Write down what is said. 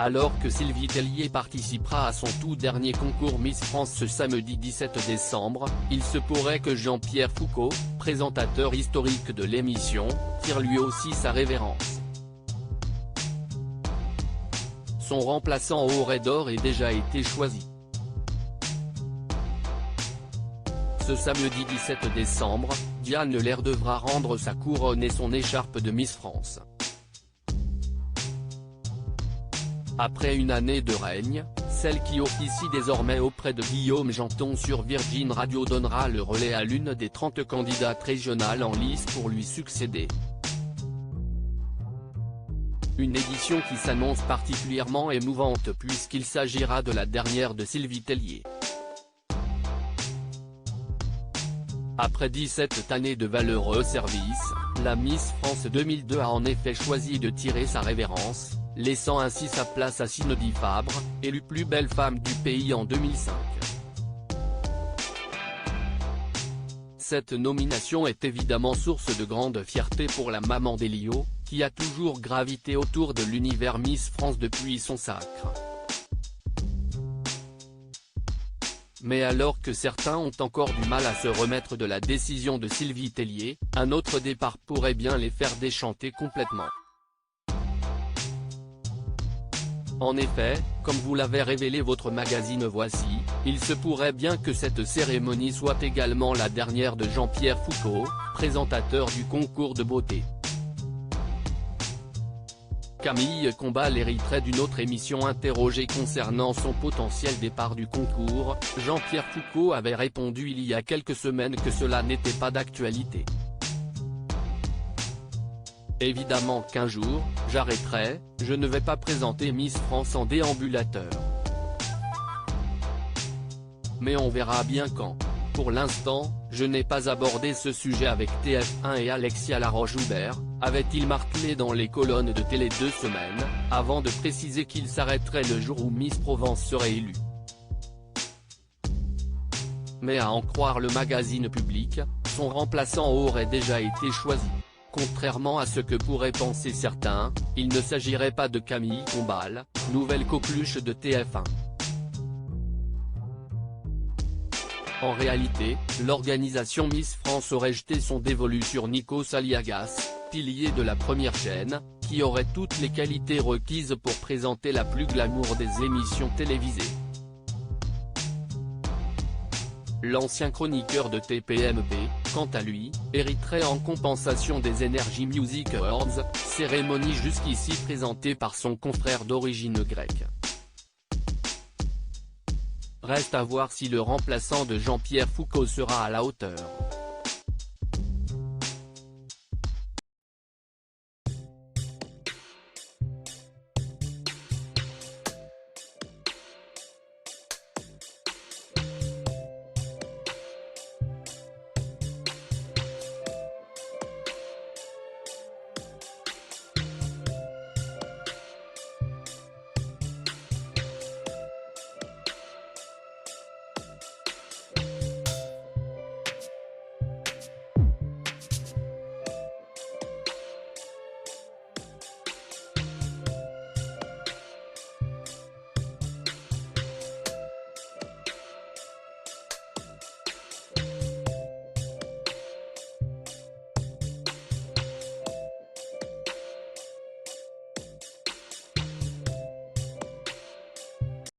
Alors que Sylvie Tellier participera à son tout dernier concours Miss France ce samedi 17 décembre, il se pourrait que Jean-Pierre Foucault, présentateur historique de l'émission, tire lui aussi sa révérence. Son remplaçant aurait d'ores et déjà été choisi. Ce samedi 17 décembre, Diane Lair devra rendre sa couronne et son écharpe de Miss France. Après une année de règne, celle qui officie désormais auprès de Guillaume Janton sur Virgin Radio donnera le relais à l'une des 30 candidates régionales en lice pour lui succéder. Une édition qui s'annonce particulièrement émouvante puisqu'il s'agira de la dernière de Sylvie Tellier. Après 17 années de valeureux services, la Miss France 2002 a en effet choisi de tirer sa révérence, laissant ainsi sa place à Cindy Fabre, élue plus belle femme du pays en 2005. Cette nomination est évidemment source de grande fierté pour la maman d'Elio, qui a toujours gravité autour de l'univers Miss France depuis son sacre. Mais alors que certains ont encore du mal à se remettre de la décision de Sylvie Tellier, un autre départ pourrait bien les faire déchanter complètement. En effet, comme vous l'avez révélé votre magazine Voici, il se pourrait bien que cette cérémonie soit également la dernière de Jean-Pierre Foucault, présentateur du concours de beauté. Camille Combal hériterait d'une autre émission interrogée concernant son potentiel départ du concours. Jean-Pierre Foucault avait répondu il y a quelques semaines que cela n'était pas d'actualité. Évidemment qu'un jour, j'arrêterai, je ne vais pas présenter Miss France en déambulateur. Mais on verra bien quand. Pour l'instant, je n'ai pas abordé ce sujet avec TF1 et Alexia Laroche-Joubert, avait-il martelé dans les colonnes de Télé 2 semaines, avant de préciser qu'il s'arrêterait le jour où Miss Provence serait élue. Mais à en croire le magazine Public, son remplaçant aurait déjà été choisi. Contrairement à ce que pourraient penser certains, il ne s'agirait pas de Camille Combal, nouvelle coqueluche de TF1. En réalité, l'organisation Miss France aurait jeté son dévolu sur Nikos Aliagas, pilier de la première chaîne, qui aurait toutes les qualités requises pour présenter la plus glamour des émissions télévisées. L'ancien chroniqueur de TPMP, quant à lui, hériterait en compensation des Energy Music Awards, cérémonie jusqu'ici présentée par son confrère d'origine grecque. Reste à voir si le remplaçant de Jean-Pierre Foucault sera à la hauteur.